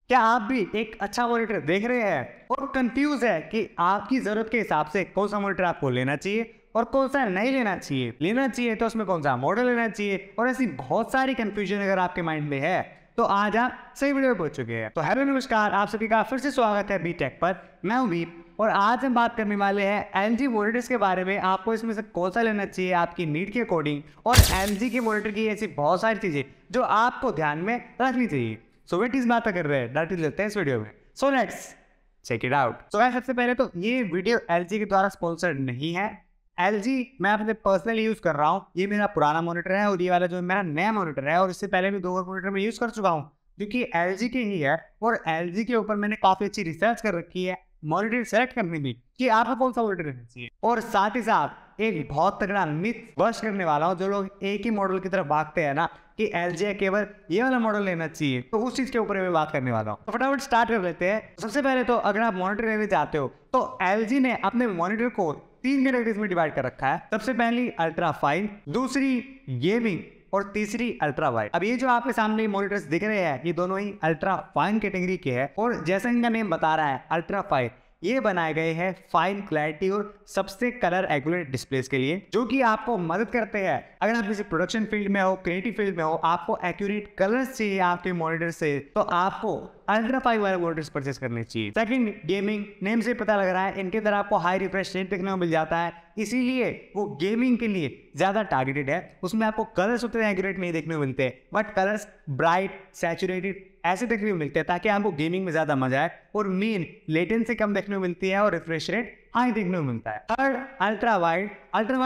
क्या आप भी एक अच्छा मॉनिटर देख रहे हैं और कंफ्यूज है कि आपकी जरूरत के हिसाब से कौन सा मॉनिटर आपको लेना चाहिए और कौन सा नहीं लेना चाहिए तो उसमें कौन सा मॉडल लेना चाहिए, और ऐसी बहुत सारी कंफ्यूजन अगर आपके माइंड में है तो आज आप सही वीडियो में पहुंच चुके हैं। तो हेलो नमस्कार, आप सभी का फिर से स्वागत है बी टेक पर। मैं हूं वीप और आज हम बात करने वाले हैं LG मॉनिटर्स के बारे में। आपको इसमें से कौन सा लेना चाहिए आपकी नीड के अकॉर्डिंग, और LG के मॉनिटर की ऐसी बहुत सारी चीजें जो आपको ध्यान में रखनी चाहिए। सो वेट इस बात कर रहे हैं, डायरेक्टली लेते हैं इस वीडियो में। So let's check it out. तो सबसे पहले तो ये वीडियो LG के द्वारा स्पॉन्सर्ड नहीं है। LG मैं अपने पर्सनली यूज कर रहा हूँ। ये मेरा पुराना मॉनिटर है और ये वाला जो मेरा नया मॉनिटर है, और इससे पहले भी 2 और मॉनिटर में यूज कर चुका हूँ जो कि LG के ही है। और LG के ऊपर मैंने काफी अच्छी रिसर्च कर रखी है मॉनिटर सेलेक्ट करने में कि आपको कौन सा मॉनिटर लेना चाहिए। और साथ ही साथ एक बहुत तगड़ा मिथ बस्ट करने वाला हूँ। जो लोग एक ही मॉडल की तरफ भागते हैं ना कि LG केवल ये वाला मॉडल लेना चाहिए, तो उस चीज के ऊपर मैं बात करने वाला हूँ। तो फटाफट स्टार्ट कर लेते हैं। सबसे पहले तो अगर आप मॉनिटर लेने चाहते हो तो LG ने अपने मॉनिटर को 3 कैटेगरीज में डिवाइड कर रखा है। सबसे पहली अल्ट्रा फाइन, दूसरी गेमिंग और तीसरी अल्ट्रा वाइड। अब ये जो आपके सामने मॉनिटर्स दिख रहे हैं ये दोनों ही अल्ट्रा फाइन कैटेगरी के हैं, और जैसा इनका नेम बता रहा है अल्ट्रा फाइन, ये बनाए गए हैं फाइन क्लैरिटी और सबसे कलर एक्यूरेट डिस्प्लेस के लिए, जो कि आपको मदद करते हैं अगर आप किसी प्रोडक्शन फील्ड में हो, क्रिएटिव फील्ड में हो, आपको एक्यूरेट कलर्स चाहिए आपके मॉनिटर से, तो आपको अल्ट्रा फाइन वाले मॉनिटर्स परचेस करने चाहिए। सेकंड गेमिंग, नेम से पता लग रहा है इनके अंदर आपको हाई रिफ्रेश रेट देखने को मिल जाता है, इसीलिए वो गेमिंग के लिए ज्यादा टारगेटेड है। उसमें आपको कलर्स उतने एक्यूरेट नहीं देखने को मिलते, बट कलर्स ब्राइट सैचुरेटेड ऐसे देखने को मिलते हैं ताकि आपको गेमिंग में ज्यादा मजा आए। और मेन लेटेंसी कम देखने को मिलती है और रिफ्रेश रेट हाई देखने को मिलता है। थर्ड अल्ट्रा वाइड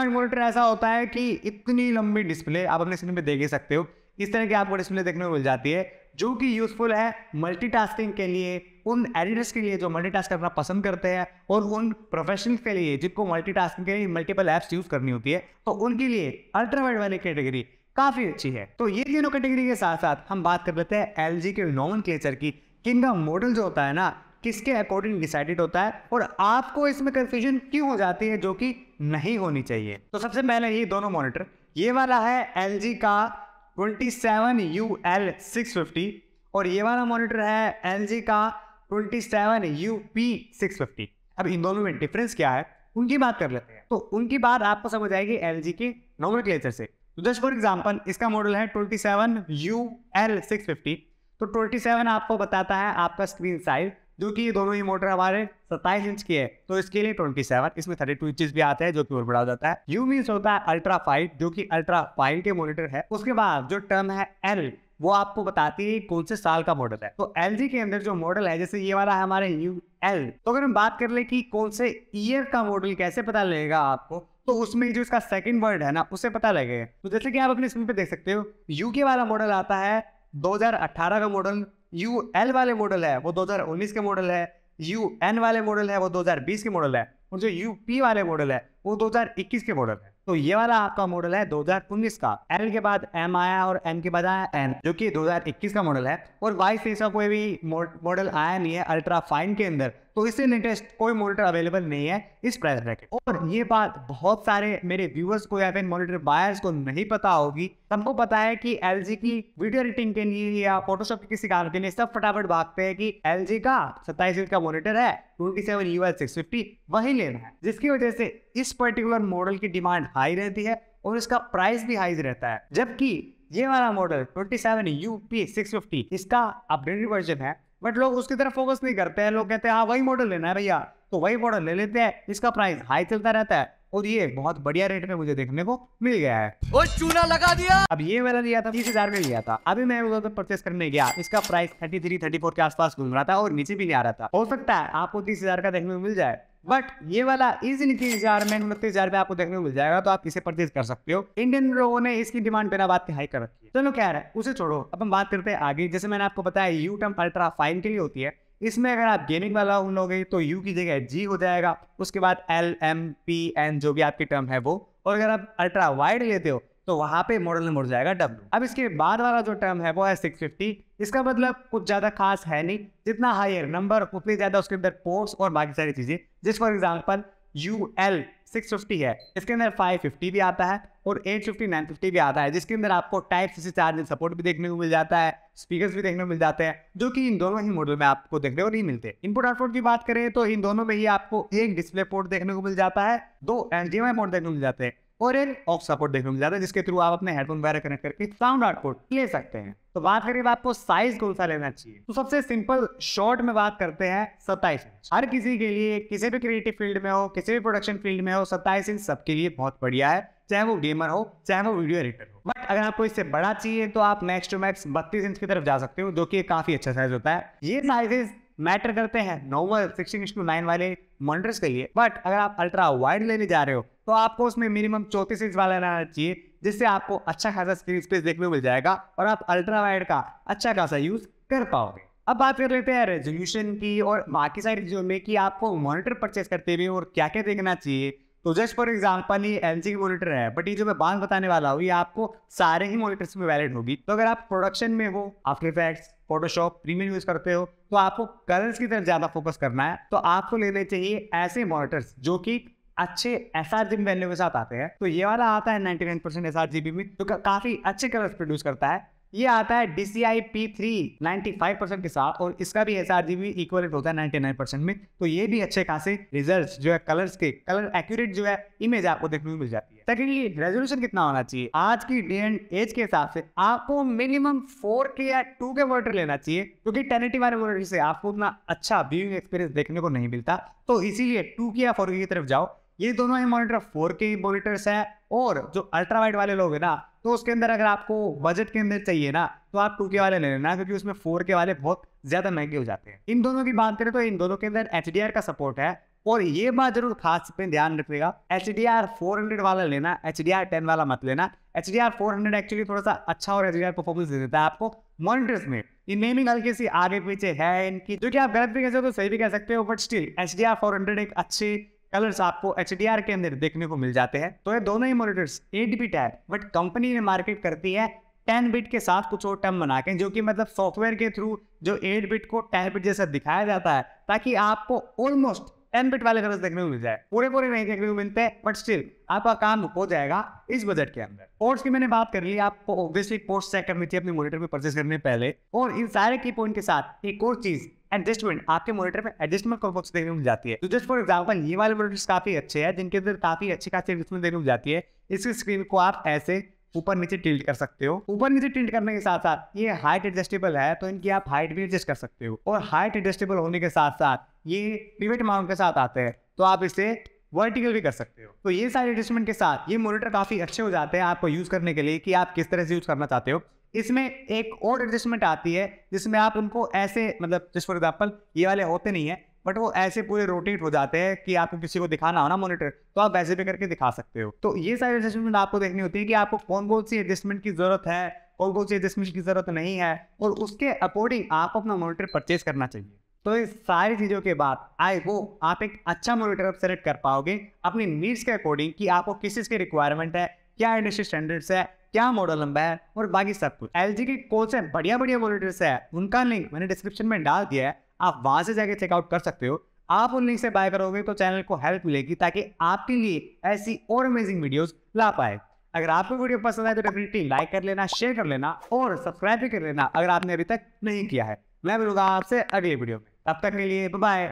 मॉनिटर ऐसा होता है कि इतनी लंबी डिस्प्ले आप अपने स्क्रीन पे देख ही सकते हो, इस तरह की आपको डिस्प्ले देखने को मिल जाती है, जो कि यूजफुल है मल्टीटास्किंग के लिए, उन एडिटर्स के लिए जो मल्टीटास्क करना पसंद करते हैं, और उन प्रोफेशनल्स के लिए जिनको मल्टीटास्किंग के लिए मल्टीपल एप्स यूज करनी होती है, तो उनके लिए अल्ट्रा वाइड वाली कैटेगरी काफी अच्छी है। तो ये तीनों कैटेगरी के साथ साथ हम बात कर लेते हैं LG के नोमेनक्लेचर की, कि इनका मॉडल जो होता है ना किसके अकॉर्डिंग डिसाइडेड होता है, और आपको इसमें कंफ्यूजन क्यों हो जाती है जो कि नहीं होनी चाहिए। तो सबसे पहले ये दोनों मॉनिटर, ये वाला है LG का 27UL650 और ये वाला मॉनिटर है LG का 27UP650। अब इन दोनों में डिफरेंस क्या है उनकी बात कर लेते हैं। तो उनकी बात आपको समझ आएगी LG के नोमेनक्लेचर से। तो जस्ट फॉर एग्जांपल इसका मॉडल है 27UL650। तो 27 आपको बताता है आपका स्क्रीन साइज, जो कि ये दोनों ही मोटर हमारे 27 इंच की है, तो इसके लिए 27। इसमें 32 इंचेस भी आता है जो कि और बड़ा हो जाता है। यू मीन्स होता है अल्ट्रा फाइन, जो कि अल्ट्रा फाइन के मॉनिटर है। उसके बाद जो टर्म है L, वो आपको बताती है कौन से साल का मॉडल है। तो LG के अंदर जो मॉडल है, जैसे ये वाला है हमारे UL, तो अगर हम बात कर ले कि कौन से ईयर का मॉडल कैसे पता लगेगा आपको, तो उसमें जो इसका सेकंड वर्ड है ना उससे पता लगेगा। तो जैसे कि आप अपने स्क्रीन पे देख सकते हो, UK वाला मॉडल आता है 2018 का मॉडल, UL वाले मॉडल है वो 2019 के मॉडल है, UN वाले मॉडल है वो 2020 के मॉडल है, और जो UP वाले मॉडल है वो 2021 के मॉडल है। तो ये वाला आपका मॉडल है 2019 का। L के बाद M आया और M के बाद आया N, जो कि 2021 का मॉडल है। और Y से इसका कोई भी मॉडल आया नहीं है अल्ट्रा फाइन के अंदर, तो इससे लेटेस्ट कोई मॉनिटर अवेलेबल नहीं है इस प्राइस ब्रैकेट। और ये बात बहुत सारे मेरे व्यूअर्स को या फिर मॉनिटर बायर्स को नहीं पता होगी। सबको पता है कि LG की वीडियो एडिटिंग के लिए या फोटोशॉप के किसी काम के लिए सब फटाफट भागते हैं कि LG का 27 इंच का मॉनिटर है 27UL650 वही लेना है, जिसकी वजह से इस पर्टिकुलर मॉडल की डिमांड हाई रहती है और इसका प्राइस भी हाई रहता है। जबकि ये वाला मॉडल 27UP650 इसका अपडेटेड वर्जन है, बट लोग उसकी तरफ फोकस नहीं करते हैं। लोग कहते हैं हाँ वही मॉडल लेना है भैया, तो वही मॉडल ले लेते हैं। इसका प्राइस हाई चलता रहता है और ये बहुत बढ़िया रेट में मुझे देखने को मिल गया है। ओ चूना लगा दिया। अब ये वाला लिया था 30,000 में लिया था। अभी मैं उधर परचेस करने गया, इसका प्राइस 33-34 के आसपास घूम रहा था और नीचे भी नहीं आ रहा था। हो सकता है आपको 30,000 का देखने को मिल जाए, बट ये वाला इजीली 30,000 में 29,000 में आपको देखने को मिल जाएगा, तो आप इसे परचेज कर सकते हो। इंडियन लोगों ने इसकी डिमांड बिना बात के हाई कर रखी है। चलो क्या है उसे छोड़ो, अब हम बात करते हैं आगे। जैसे मैंने आपको बताया यू टर्म अल्ट्रा फाइन के लिए होती है। इसमें अगर आप गेमिंग वाला लोगे तो यू की जगह G हो जाएगा, उसके बाद LMPN जो भी आपकी टर्म है वो, और अगर आप अल्ट्रा वाइड लेते हो तो वहां पे मॉडल नंबर हो जाएगा W। अब इसके बाद वाला जो टर्म है वो है 650। इसका मतलब कुछ ज्यादा खास है नहीं, जितना हायर नंबर उतनी ज्यादा उसके अंदर पोर्ट्स और बाकी सारी चीजें। जिस फॉर एग्जांपल UL 650 है, इसके अंदर 550 भी आता है और 850 950 भी आता है, जिसके अंदर आपको टाइप सी चार्जिंग सपोर्ट भी देखने को मिल जाता है, स्पीकर्स भी देखने को मिल जाते हैं, जो कि इन दोनों ही मॉडल में आपको देखने को नहीं मिलते। इनपुट आउटपुट की बात करें तो इन दोनों में ही आपको एक डिस्प्ले पोर्ट देखने को मिल जाता है, 2 HDMI पोर्ट देखने को मिल जाते हैं और एक ऑक्स सपोर्ट देखने को मिल जाता है, जिसके थ्रू आप अपने हेडफोन वगैरह कनेक्ट करके साउंड आउटपुट ले सकते हैं। तो बात करें आपको साइज कौन सा लेना चाहिए, तो सबसे सिंपल शॉर्ट में बात करते हैं 27 इंच। हर किसी के लिए, किसी भी क्रिएटिव फील्ड में हो, किसी भी प्रोडक्शन फील्ड में हो, 27 इंच सबके लिए बहुत बढ़िया है, चाहे वो गेमर हो चाहे वो वीडियो एडिटर हो। बट अगर आपको इससे बड़ा चाहिए तो आप नेक्स्ट टू मैक्स 32 इंच की तरफ जा सकते हो, जो कि काफी अच्छा साइज होता है। ये साइजेस मैटर करते हैं नॉर्मल 16:9 वाले मॉनिटर्स के लिए, बट अगर आप अल्ट्रा वाइड लेने जा रहे हो तो आपको उसमें मिनिमम 34 इंच वाला लेना चाहिए, जिससे आपको अच्छा खासा स्क्रीन स्पेस देखने को मिल जाएगा और आप अल्ट्रा वाइड का अच्छा खासा यूज कर पाओगे। अब बात कर लेते हैं रेजोल्यूशन की और बाकी सारी चीजों में कि आपको मॉनिटर परचेस करते हुए और क्या क्या देखना चाहिए। तो जस्ट फॉर एग्जांपल ये LG की मॉनिटर है, बट ये जो मैं बात बताने वाला हूँ ये आपको सारे ही मॉनिटर्स में वैलिड होगी। तो अगर आप प्रोडक्शन में हो, after effects, Photoshop, Premiere use करते हो, तो आपको कलर्स की तरफ ज्यादा फोकस करना है। तो आपको लेने चाहिए ऐसे मॉनिटर्स जो कि अच्छे sRGB वैल्यू के साथ आते हैं। तो ये वाला आता है 99% sRGB में, जो काफी अच्छे कलर्स प्रोड्यूस करता है। ये आता है DCI P3 95% के साथ और इसका भी sRGB इक्वलेंट होता है 99% में। तो ये भी अच्छे खासे रिजल्ट्स जो है कलर्स के, कलर एक्यूरेट जो है इमेज आपको देखने को मिल जाती है। सेकेंडली रेजोल्यूशन कितना होना चाहिए, आज की डे एंड एज के हिसाब से आपको मिनिमम 4K या 2K मॉनिटर लेना चाहिए, क्योंकि 1080 वाले मॉनिटर से आपको उतना अच्छा व्यूइंग एक्सपीरियंस देखने को नहीं मिलता। तो इसीलिए 2K या 4K की तरफ जाओ। ये दोनों ही मॉनिटर 4K मॉनिटर्स है और जो अल्ट्रा वाइड वाले लोग हैं ना, तो उसके अंदर अगर आपको बजट के अंदर चाहिए ना तो आप 2K वाले ले लेना, क्योंकि उसमें 4K वाले बहुत ज्यादा महंगे हो जाते हैं। इन दोनों की बात करें तो इन दोनों के अंदर HDR का सपोर्ट है और ये बात जरूर खास पे ध्यान रखिएगा, HDR 400 वाला लेना, HDR 10 वाला मत लेना। HDR 400 एक्चुअली थोड़ा सा अच्छा और HDR परफॉर्मेंस दे देता है आपको मॉनिटर्स में। ये नेमिंग हल्की सी आगे पीछे है इनकी, जो कि आप गलत भी कह सकते हो तो सही भी कह सकते हो, बट स्टिल HDR 400 एक अच्छे कलर्स आपको HDR के अंदर देखने को मिल जाते हैं। तो ये दोनों ही मॉनिटर्स 8 बिट है, बट कंपनी ने मार्केट करती है 10 बिट के साथ कुछ और टर्म बना के, जो कि मतलब सॉफ्टवेयर के थ्रू जो 8 बिट को 10 बिट जैसा दिखाया जाता है, ताकि आपको ऑलमोस्ट 10 बिट वाले कलर्स देखने को मिल जाए। पूरे नहीं देखने को मिलते हैं, बट स्टिल आपका काम हो जाएगा इस बजट के अंदर। पोर्ट्स की मैंने बात कर ली, आपको ऑब्वियसली पोर्ट्स चेक करनी चाहिए अपने मॉनिटर में परचेस करने पहले। और इन सारे की पॉइंट के साथ एक और चीज, एडजस्टमेंट, आपके मॉनिटर में एडजस्टमेंट कॉम्बोक्स देखने को मिल जाती है। तो जस्ट फॉर एग्जांपल ये वाले मॉनिटर्स काफी अच्छे हैं, जिनके अंदर काफी अच्छी खासी एडजस्टमेंट देखने को मिल जाती है। इसकी स्क्रीन को आप ऐसे ऊपर नीचे टिल्ट कर सकते हो। ऊपर नीचे टिल्ट करने के साथ साथ ये हाइट एडजस्टेबल है, तो इनकी आप हाइट भी एडजस्ट कर सकते हो। और हाइट एडजस्टेबल होने के साथ साथ ये पिवट माउंट के साथ आते हैं, तो आप इसे वर्टिकल भी कर सकते हो। तो ये सारे एडजस्टमेंट के साथ ये मॉनिटर काफी अच्छे हो जाते हैं आपको यूज करने के लिए, कि आप किस तरह से यूज करना चाहते हो। इसमें एक और एडजस्टमेंट आती है जिसमें आप उनको ऐसे, मतलब जस्ट फॉर एग्जांपल ये वाले होते नहीं है, बट वो ऐसे पूरे रोटेट हो जाते हैं कि आपको किसी को दिखाना हो ना मॉनिटर, तो आप वैसे भी करके दिखा सकते हो। तो ये सारे एडजस्टमेंट आपको देखनी होती है कि आपको कौन कौन सी एडजस्टमेंट की जरूरत है, कौन कौन सी एडजस्टमेंट की जरूरत नहीं है, और उसके अकॉर्डिंग आप अपना मॉनिटर परचेज करना चाहिए। तो इस सारी चीजों के बाद आई होप आप एक अच्छा मॉनिटर सेलेक्ट कर पाओगे अपनी नीड्स के अकॉर्डिंग, कि आपको किस चीज की रिक्वायरमेंट है, क्या इंडस्ट्री स्टैंडर्ड्स है, क्या मॉडल नंबर है और बाकी सब कुछ। LG के कौन से बढ़िया मॉनिटर्स है उनका लिंक मैंने डिस्क्रिप्शन में डाल दिया है, आप वहां से जाके चेकआउट कर सकते हो। आप उन लिंक से बाय करोगे तो चैनल को हेल्प मिलेगी, ताकि आपके लिए ऐसी और अमेजिंग वीडियोस ला पाए। अगर आपको वीडियो पसंद आए तो डेफिनेटली लाइक कर लेना, शेयर कर लेना और सब्सक्राइब भी कर लेना अगर आपने अभी तक नहीं किया है। मैं मिलूंगा आपसे अगले वीडियो में, तब तक के लिए bye bye,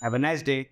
have a nice day.